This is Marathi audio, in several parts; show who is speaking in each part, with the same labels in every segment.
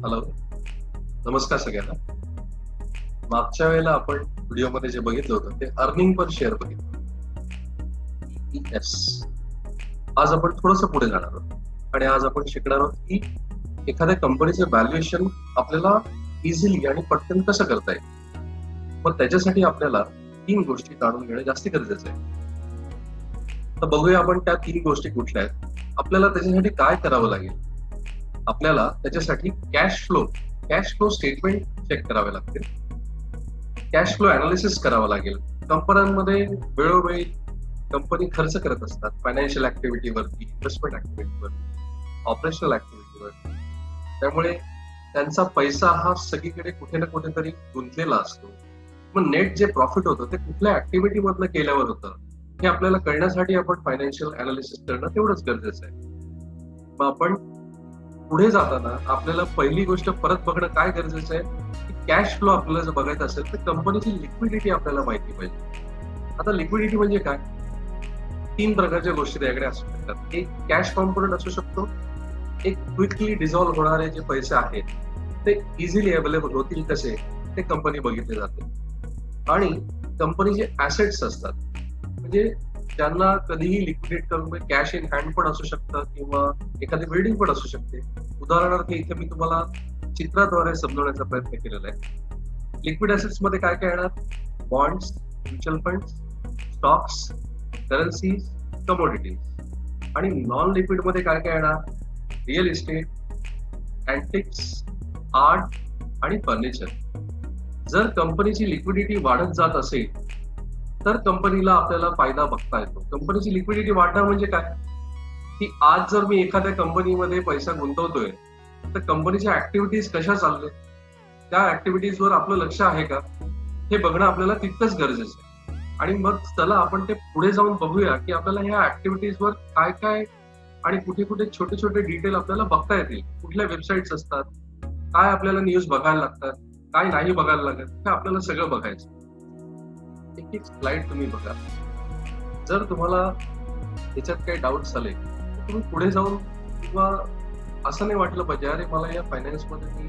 Speaker 1: हॅलो, नमस्कार सगळ्यांना. मागच्या वेळेला आपण व्हिडिओमध्ये जे बघितलं होतं ते अर्निंग पर शेअर बघितलं, EPS. आज आपण थोडंसं पुढे जाणार आहोत आणि आज आपण शिकणार आहोत की एखाद्या कंपनीचं व्हॅल्युएशन आपल्याला इझिली आणि पटकन कसं करता येईल. मग त्याच्यासाठी आपल्याला 3 गोष्टी जाणून घेणं जास्त गरजेचं आहे. तर बघूया आपण त्या 3 गोष्टी कुठल्या आहेत. आपल्याला त्याच्यासाठी काय करावं लागेल. आपल्याला त्याच्यासाठी कॅश फ्लो स्टेटमेंट चेक करावे लागतील. कॅश फ्लो अनालिसिस करावं लागेल. कंपन्यांमध्ये वेळोवेळी कंपनी खर्च करत असतात फायनान्शियल ऍक्टिव्हिटीवरती, इन्व्हेस्टमेंट ऍक्टिव्हिटीवर, ऑपरेशनल ऍक्टिव्हिटीवर. त्यामुळे त्यांचा पैसा हा सगळीकडे कुठे ना कुठेतरी गुंतलेला असतो. मग नेट जे प्रॉफिट होतं ते कुठल्या ऍक्टिव्हिटी मधनं केल्यावर होतं हे आपल्याला कळण्यासाठी आपण फायनान्शियल अनालिसिस करणं तेवढंच गरजेचं आहे. मग आपण पुढे जाताना आपल्याला पहिली गोष्ट परत बघणं काय गरजेचं आहे की कॅश फ्लो आपल्याला जर बघायचं असेल तर कंपनीची लिक्विडिटी आपल्याला माहिती पाहिजे. आता लिक्विडिटी म्हणजे काय? 3 प्रकारच्या गोष्टी त्याकडे असू शकतात. एक कॅश कॉम्पोनंट असू शकतो. एक क्विकली डिझॉल्व्ह होणारे जे पैसे आहेत ते इझिली अवेलेबल होतील कसे ते कंपनी बघितले जाते. आणि कंपनीचे ऍसेट्स असतात म्हणजे ज्यांना कधीही लिक्विडेट करून कॅश इन हँड पण असू शकतं किंवा एखादी बिल्डिंग पण असू शकते. उदाहरणार्थ इथे मी तुम्हाला चित्राद्वारे समजवण्याचा प्रयत्न केलेला आहे. लिक्विड ऍसेट्स मध्ये काय काय येणार? Bonds, mutual funds, stocks, currencies, commodities. आणि नॉन लिक्विड मध्ये काय काय येणार? रिअल इस्टेट, अँटिक्स, आर्ट आणि फर्निचर. जर कंपनीची लिक्विडिटी वाढत जात असेल तर कंपनीला आपल्याला फायदा बघता येतो. कंपनीची लिक्विडिटी वाढणं म्हणजे काय की आज जर मी एखाद्या कंपनीमध्ये पैसा गुंतवतोय तर कंपनीच्या ऍक्टिव्हिटीज कशा चालले, त्या ऍक्टिव्हिटीजवर आपलं लक्ष आहे का हे बघणं आपल्याला तितकंच गरजेचं आहे. आणि मग चला आपण ते पुढे जाऊन बघूया की आपल्याला ह्या ऍक्टिव्हिटीजवर काय काय आणि कुठे कुठे छोटे छोटे डिटेल आपल्याला बघता येतील. कुठल्या वेबसाईट्स असतात, काय आपल्याला न्यूज बघायला लागतात, काय नाही बघायला लागत, हे आपल्याला सगळं बघायचं. एक एक स्लाइड तुम्ही बघा. जर तुम्हाला याच्यात काही डाऊट्स आले तर तुम्ही पुढे जाऊन किंवा असं नाही वाटलं पाहिजे अरे मला या फायनान्समध्ये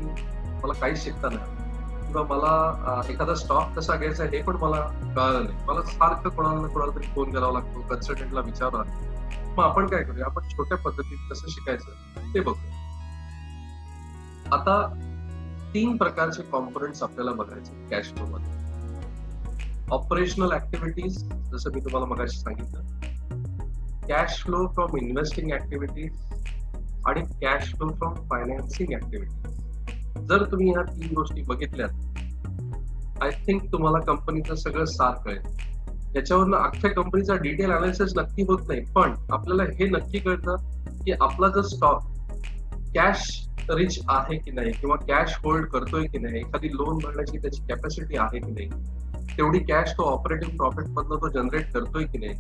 Speaker 1: मला काहीच शिकता नाही किंवा मला एखादा स्टॉक कसा घ्यायचा हे पण मला कळलं नाही. मला सारखं कोणाला ना कोणाला तरी फोन करावा लागतो, कन्सल्टंटला विचारावं लागतं. मग आपण काय करूया, आपण छोट्या पद्धतीत कसं शिकायचं ते बघूया. आता 3 प्रकारचे कॉम्पोनंट्स आपल्याला बघायचे कॅश फ्लो मध्ये. ऑपरेशनल ऍक्टिव्हिटीज, जसं मी तुम्हाला मगाशी सांगितलं, cash flow from investing activities आणि cash flow from financing activities. जर तुम्ही ह्या 3 गोष्टी बघितल्यात आय थिंक तुम्हाला कंपनीचं सगळं सार कळेल. याच्यावरनं अख्ख्या कंपनीचा डिटेल अनालिसिस नक्की होत नाही, पण आपल्याला हे नक्की कळतं की आपला जर स्टॉक कॅश रिच आहे की नाही किंवा कॅश होल्ड करतोय की नाही, एखादी लोन भरण्याची त्याची कॅपॅसिटी आहे की नाही, तेवढी कॅश तो ऑपरेटिंग प्रॉफिट मधनं तो जनरेट करतोय की नाही,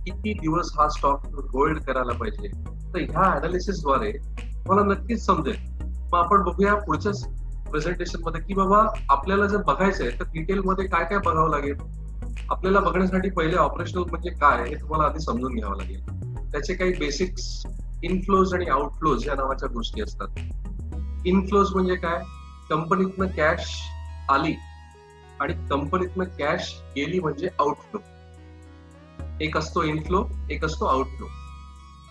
Speaker 1: किती दिवस हा स्टॉक होल्ड करायला पाहिजे. तर ह्या अनालिसिसद्वारे मला नक्कीच समजेल. मग आपण बघूया पुढच्याच प्रेझेंटेशन मध्ये की बाबा आपल्याला जर बघायचंय तर डिटेल मध्ये काय काय बघावं लागेल. आपल्याला बघण्यासाठी पहिले ऑपरेशनल म्हणजे काय हे तुम्हाला आधी समजून घ्यावं लागेल. त्याचे काही बेसिक्स इनफ्लोज आणि आउटफ्लोज या नावाच्या गोष्टी असतात. इनफ्लोज म्हणजे काय? कंपनीतनं कॅश आली आणि कंपनीतनं कॅश गेली म्हणजे आउटफ्लो. एक असतो इनफ्लो, एक असतो आउटफ्लो.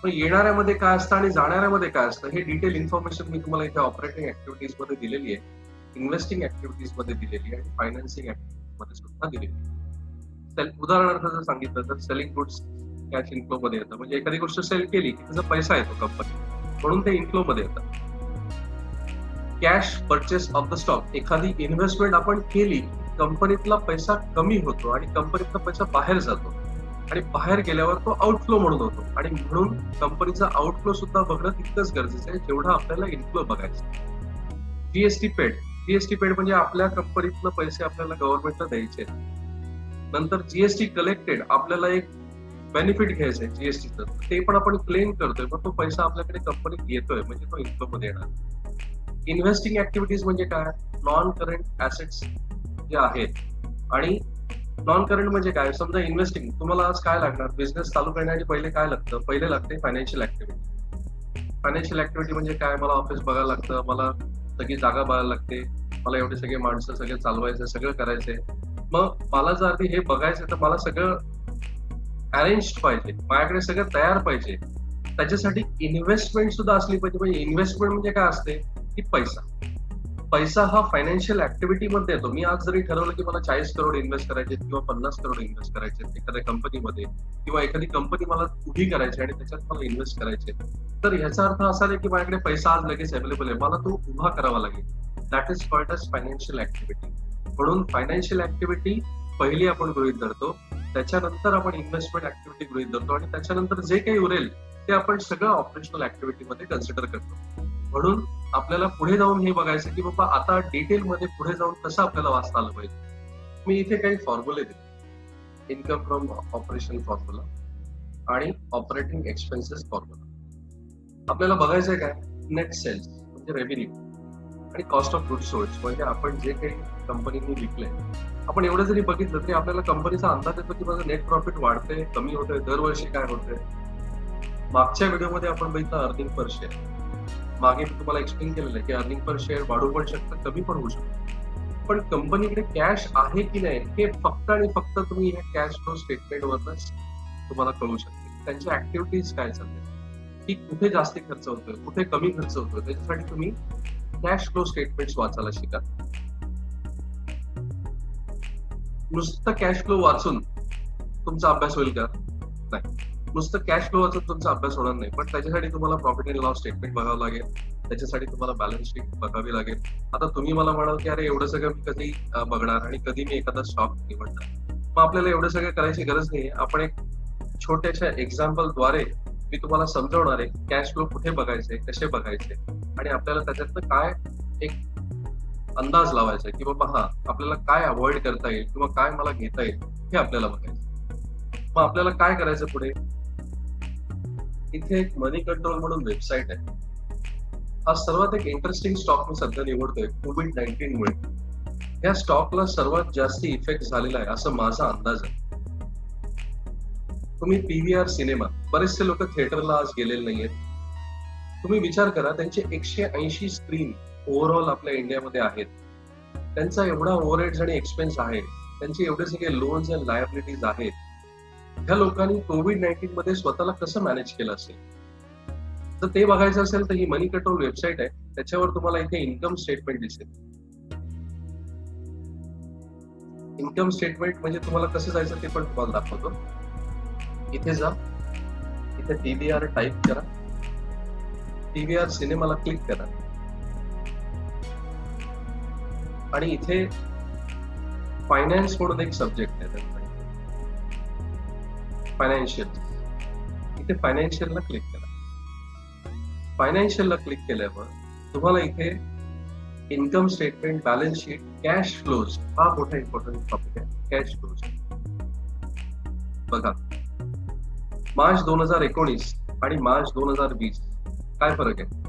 Speaker 1: मग येणाऱ्यामध्ये काय असतं आणि जाणाऱ्यामध्ये काय असतं हे डिटेल इन्फॉर्मेशन मी तुम्हाला इथे ऑपरेटिंग ऍक्टिव्हिटीज मध्ये दिलेली आहे, इन्व्हेस्टिंग ऍक्टिव्हिटीज मध्ये दिलेली आहे आणि फायनान्सिंग ऍक्टिव्हिटीज मध्ये सुद्धा दिलेली आहे. उदाहरणार्थ जर सांगितलं तर सेलिंग गुड्स कॅश इनफ्लो मध्ये येतं. म्हणजे एखादी गोष्ट सेल केली की त्याचा पैसा येतो कंपनी, म्हणून ते इनफ्लो मध्ये येतं. Cash purchase of the stock, एखादी इन्व्हेस्टमेंट आपण केली, कंपनीतला पैसा कमी होतो आणि कंपनीतला पैसा बाहेर जातो आणि बाहेर गेल्यावर तो आउटफ्लो म्हणून होतो. आणि म्हणून कंपनीचा आउटफ्लो सुद्धा बघणं तितकंच गरजेचं आहे जेवढा आपल्याला इनफ्लो बघायचं. जीएसटी पेड म्हणजे आपल्या कंपनीतनं पैसे आपल्याला गव्हर्नमेंटला द्यायचे. नंतर जीएसटी कलेक्टेड, आपल्याला एक बेनिफिट घ्यायचंय जीएसटीचं, ते पण आपण क्लेम करतोय, मग तो पैसा आपल्याकडे कंपनीत येतोय म्हणजे तो इन्फ्लो मध्ये येणार. इन्व्हेस्टिंग ऍक्टिव्हिटीज म्हणजे काय? नॉन करंट ऍसेट्स जे आहेत. आणि नॉन करंट म्हणजे काय? समजा इन्व्हेस्टिंग, तुम्हाला आज काय लागणार? बिझनेस चालू करण्यासाठी पहिले काय लागतं? पहिले लागते फायनान्शियल ऍक्टिव्हिटी. फायनान्शियल ऍक्टिव्हिटी म्हणजे काय? मला ऑफिस बघायला लागतं, मला सगळी जागा बघायला लागते, मला एवढे सगळे माणसं सगळे चालवायचे, सगळं करायचंय. मग मला जर आधी हे बघायचं तर मला सगळं अरेंज पाहिजे, माझ्याकडे सगळं तयार पाहिजे. त्याच्यासाठी इन्व्हेस्टमेंट सुद्धा असली पाहिजे. म्हणजे इन्व्हेस्टमेंट म्हणजे काय असते की पैसा. पैसा हा फायनान्शियल ऍक्टिव्हिटी मध्ये येतो. मी आज जरी ठरवलं की मला 40 करोड इन्व्हेस्ट करायचे किंवा 50 करोड इन्व्हेस्ट करायचे एखाद्या कंपनीमध्ये, किंवा एखादी कंपनी मला उभी करायची आणि त्याच्यात मला इन्व्हेस्ट करायचे, तर ह्याचा अर्थ असा नाही की माझ्याकडे पैसा आज लगेच अवेलेबल आहे, मला तो उभा करावा लागेल. That is called as financial activity. म्हणून फायनान्शियल ऍक्टिव्हिटी पहिली आपण गृहीत धरतो, त्याच्यानंतर आपण इन्व्हेस्टमेंट ऍक्टिव्हिटी गृहीत धरतो, आणि त्याच्यानंतर जे काही उरेल ते आपण सगळं ऑपरेशनल ऍक्टिव्हिटीमध्ये कन्सिडर करतो. म्हणून आपल्याला पुढे जाऊन हे बघायचं की बाबा आता डिटेल मध्ये पुढे जाऊन कसं आपल्याला वाचता आलं पाहिजे. मी इथे काही फॉर्म्युले दिले, इन्कम फ्रॉम ऑपरेशन फॉर्म्युला आणि ऑपरेटिंग एक्सपेन्सेस फॉर्म्युला. आपल्याला बघायचंय काय, नेट सेल्स म्हणजे रेव्हेन्यू आणि कॉस्ट ऑफ गुड्स सोल्ड म्हणजे आपण जे काही कंपनीने विकलंय, आपण एवढं जरी बघितलं तरी आपल्याला कंपनीचा अंदाज येतो की माझं नेट प्रॉफिट वाढतंय, कमी होतंय, दरवर्षी काय होतंय. मागच्या व्हिडिओमध्ये आपण बघितलं अर्निंग पर शेअर. मागे मी तुम्हाला एक्सप्लेन केलेलं आहे की अर्निंग पर शेअर वाढू पण शकतं, कमी पण होऊ शकतं. पण कंपनीकडे कॅश आहे की नाही हे फक्त आणि फक्त तुम्ही ह्या कॅश फ्लो स्टेटमेंटवरच तुम्हाला कळू शकते. त्यांच्या ऍक्टिव्हिटीज काय चालते, की कुठे जास्ती खर्च होतोय, कुठे कमी खर्च होतोय, त्याच्यासाठी तुम्ही कॅश फ्लो स्टेटमेंट्स वाचायला शिका. नुसतं कॅश फ्लो वाचून तुमचा अभ्यास होईल का? नाही. नुसतं कॅश फ्लो वाचून तुमचा अभ्यास होणार नाही, पण त्याच्यासाठी तुम्हाला प्रॉफिट अँड लॉस स्टेटमेंट बघावं लागेल, त्याच्यासाठी तुम्हाला बॅलन्स शीट बघावी लागेल. आता तुम्ही मला म्हणाल की अरे एवढं सगळं मी कधी बघणार आणि कधी मी एखादा स्टॉक निवडणार. मग आपल्याला एवढं सगळं करायची गरज नाही. आपण एक छोट्याशा एक्झाम्पलद्वारे मी तुम्हाला समजवणार आहे कॅश फ्लो कुठे बघायचे, कसे बघायचे, आणि आपल्याला त्याच्यातनं काय एक अंदाज लावायचा की बाबा हा आपल्याला काय अवॉइड करता येईल किंवा काय मला घेता येईल हे आपल्याला बघायचं. मग आपल्याला काय करायचं पुढे, इथे एक मनी कंट्रोल म्हणून वेबसाईट आहे. हा सर्वात एक इंटरेस्टिंग स्टॉक मी सध्या निवडतोय कोविड-19 मुळे. या स्टॉकला सर्वात जास्त इफेक्ट झालेला आहे असं माझा अंदाज आहे. तुम्ही PVR सिनेमा, बरेचसे लोक थिएटरला आज गेलेले नाहीयेत. तुम्ही विचार करा, त्यांचे 180 स्क्रीन ओव्हरऑल आपल्या इंडियामध्ये आहेत. त्यांचा एवढा ओव्हरहेड्स आणि एक्सपेन्स आहे, त्यांचे एवढे सगळे लोन्स अँड लायबिलिटीज आहेत. ह्या लोकांनी कोविड-19 मध्ये स्वतःला कसं मॅनेज केलं असेल, जर ते बघायचं असेल तर ही मनी कंट्रोल वेबसाईट आहे. त्याच्यावर तुम्हाला इथे इन्कम स्टेटमेंट दिसेल. इन्कम स्टेटमेंट म्हणजे तुम्हाला कसं जायचं ते पण तुम्हाला दाखवतो. इथे जा, इथे PVR टाईप करा, PVR सिनेमाला क्लिक करा, आणि इथे फायनान्स म्हणून एक सब्जेक्ट आहे, फायनान्शियल. इथे फायनान्शियलला क्लिक करा. फायनान्शियलला क्लिक केल्यावर तुम्हाला इथे income statement, balance sheet, cash flows हा मोठा इम्पॉर्टंट टॉपिक आहे. कॅश फ्लोज बघा, मार्च 2019 आणि मार्च 2020 काय फरक आहे.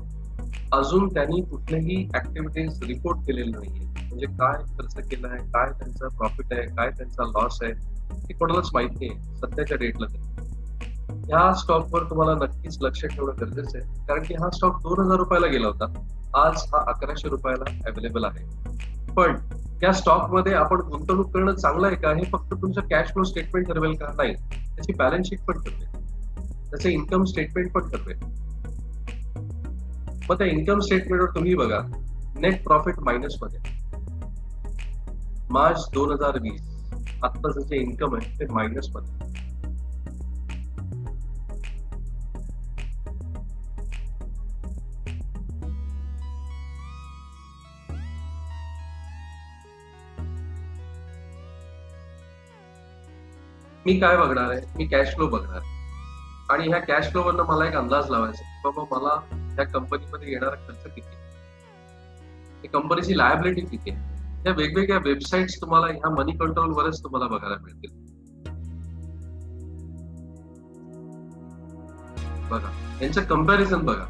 Speaker 1: अजून त्यांनी कुठलेही ऍक्टिव्हिटीज रिपोर्ट केलेले नाहीये. म्हणजे काय खर्च केला आहे, काय त्यांचा प्रॉफिट आहे, काय त्यांचा लॉस आहे, हे कोणालाच माहित नाही सध्याच्या डेटला. ह्या स्टॉकवर तुम्हाला नक्कीच लक्ष ठेवणं गरजेचं आहे, कारण की हा स्टॉक 2000 रुपयाला गेला होता, आज हा 1100 रुपयाला अवेलेबल आहे. पण त्या स्टॉक मध्ये आपण गुंतवणूक करणं चांगलं आहे का हे फक्त तुमचं कॅश फ्लो स्टेटमेंट ठरवेल का? नाही, त्याची बॅलन्स शीट पण ठरवेल, त्याचं इन्कम स्टेटमेंट पण ठरवेल. मग त्या इन्कम स्टेटमेंटवर तुम्ही बघा, नेट प्रॉफिट मायनस मध्ये मार्च 2020 आत्ताचं जे इन्कम आहे ते मायनस मध्ये. मी काय बघणार आहे, मी कॅश फ्लो बघणार, आणि ह्या कॅश फ्लो वरनं मला एक अंदाज लावायचा की बाबा मला त्या कंपनीमध्ये येणारा खर्च किती, कंपनीची लायबिलिटी किती आहे. या वेगवेगळ्या वेबसाईट्स तुम्हाला ह्या मनी कंट्रोल वरच तुम्हाला बघायला मिळतील. बघा, यांचं कंपॅरिझन बघा.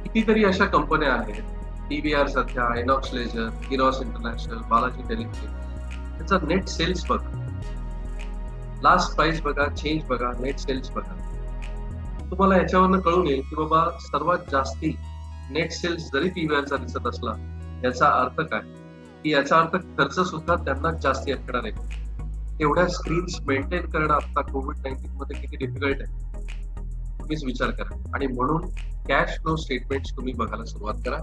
Speaker 1: कितीतरी अशा कंपन्या आहेत, PVR सध्या, इनॉक्स लेजर, इरॉस इंटरनॅशनल, बालाजी टेलिफिल्म. त्याचा नेट सेल्स बघा, लास्ट प्राइस बघा, चेंज बघा, नेट सेल्स बघा. तुम्हाला याच्यावरनं कळून येईल की बाबा सर्वात जास्ती नेट सेल्स जरी पीव्हीआरचा दिसत असला याचा अर्थ काय, की याचा अर्थ खर्च सुद्धा त्यांनाच जास्ती असणार आहे. तेवढ्या स्क्रीन्स मेंटेन करणं आता कोविड-19 मध्ये किती डिफिकल्ट आहे तुम्हीच विचार करा. आणि म्हणून कॅश फ्लो स्टेटमेंट्स तुम्ही बघायला सुरुवात करा.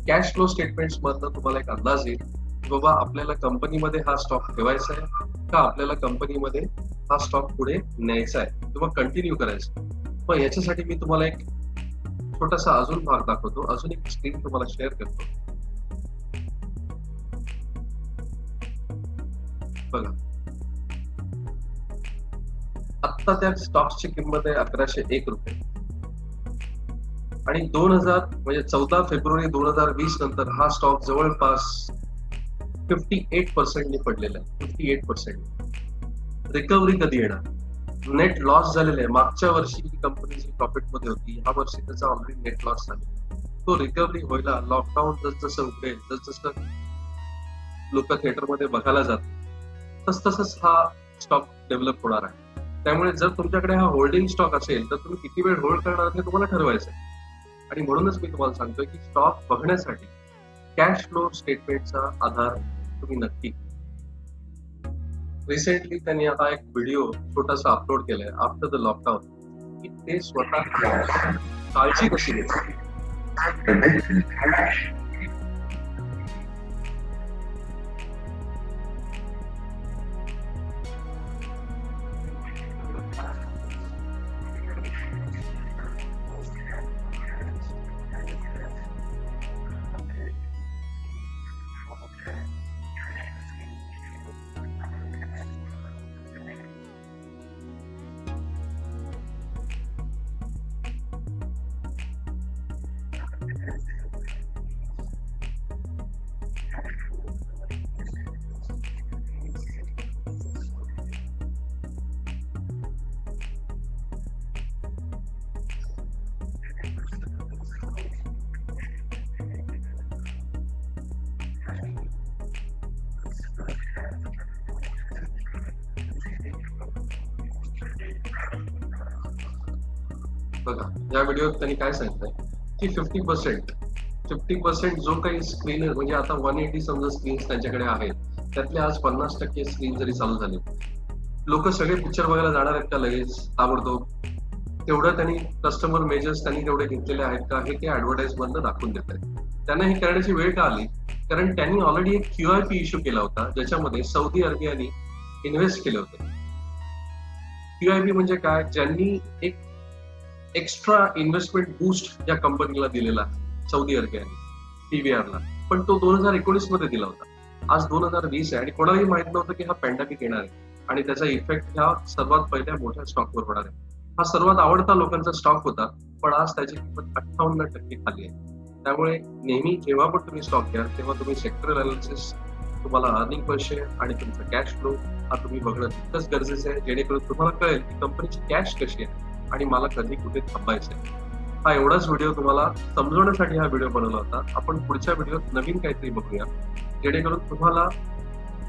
Speaker 1: कॅश फ्लो स्टेटमेंट्स मधनं तुम्हाला एक अंदाज येईल की बाबा आपल्याला कंपनीमध्ये हा स्टॉक ठेवायचा आहे का आपल्याला कंपनीमध्ये हा स्टॉक पुढे न्यायचा आहे किंवा कंटिन्यू करायचा. मग याच्यासाठी मी तुम्हाला एक छोटासा अजून भाग दाखवतो, अजून एक स्क्रीन तुम्हाला शेअर करतो. बघा, आत्ता त्या स्टॉक्सची किंमत आहे 1101 रुपये आणि 2000 म्हणजे 14 फेब्रुवारी 2020 नंतर हा स्टॉक जवळपास 58% पडलेला आहे. 58%. रिकव्हरी कधी येणार? नेट लॉस झालेला आहे. मागच्या वर्षी कंपनीची प्रॉफिट मध्ये होती, ह्या वर्षी त्याचा ऑलरेडी नेट लॉस झाला. तो रिकव्हरी व्हायला लॉकडाऊन जसं उघडेल, जसं लोक थिएटरमध्ये बघायला जातात तसंच हा स्टॉक डेव्हलप होणार आहे. त्यामुळे जर तुमच्याकडे हा होल्डिंग स्टॉक असेल तर तुम्ही किती वेळ होल्ड करणार हे तुम्हाला ठरवायचं आहे. आणि म्हणूनच मी तुम्हाला सांगतोय की स्टॉक बघण्यासाठी कॅश फ्लो स्टेटमेंटचा आधार तुम्ही नक्की. रिसेंटली त्यांनी आता एक व्हिडिओ छोटासा अपलोड केलाय आफ्टर द लॉकडाऊन, की ते स्वतः काळजी कशी घेतात. बघा, या व्हिडिओत त्यांनी काय सांगितलंय की 50% जो काही स्क्रीन म्हणजे आता 180 समजा स्क्रीन्स त्यांच्याकडे आहेत, त्यातले आज 50% स्क्रीन जरी चालू झाले, लोक सगळे पिक्चर बघायला जाणार आहेत का लगेच ताबडतोब? तेवढं त्यांनी कस्टमर मेजर्स त्यांनी तेवढे घेतलेले आहेत का हे ते ऍडव्हर्टाईज मधनं दाखवून देत आहेत. त्यांना हे करण्याची वेळ का आली? कारण त्यांनी ऑलरेडी एक QIP इश्यू केला होता ज्याच्यामध्ये सौदी अरेबियाने इन्व्हेस्ट केले होते. QIP म्हणजे काय? ज्यांनी एक एक्स्ट्रा इन्व्हेस्टमेंट बूस्ट या कंपनीला दिलेला आहे सौदी अरेबियाने PVRला, पण तो 2019 मध्ये दिला होता. आज 2020 आहे आणि कोणालाही माहित नव्हतं की हा पॅन्डेमिक येणार आहे आणि त्याचा इफेक्ट ह्या सर्वात पहिल्या मोठ्या स्टॉकवर होणार आहे. हा सर्वात आवडता लोकांचा स्टॉक होता, पण आज त्याची किंमत 58% खाली आहे. त्यामुळे नेहमी जेव्हा पण तुम्ही स्टॉक घ्या तेव्हा तुम्ही सेक्टरल अनालिसिस, तुम्हाला अर्निंग पर शेअर आणि तुमचा कॅश फ्लो हा तुम्ही बघणं तितकंच गरजेचं आहे, जेणेकरून तुम्हाला कळेल की कंपनीची कॅश कशी आहे आणि मला कधी कुठे थांबायचं आहे. हा एवढाच व्हिडिओ तुम्हाला समजवण्यासाठी हा व्हिडिओ बनवला होता. आपण पुढच्या व्हिडिओत नवीन काहीतरी बघूया, जेणेकरून तुम्हाला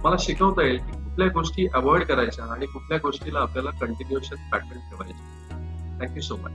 Speaker 1: मला शिकवता येईल की कुठल्या गोष्टी अवॉइड करायच्या आणि कुठल्या गोष्टीला आपल्याला कंटिन्युएशन पॅटर्न ठेवायचे. Thank you so much.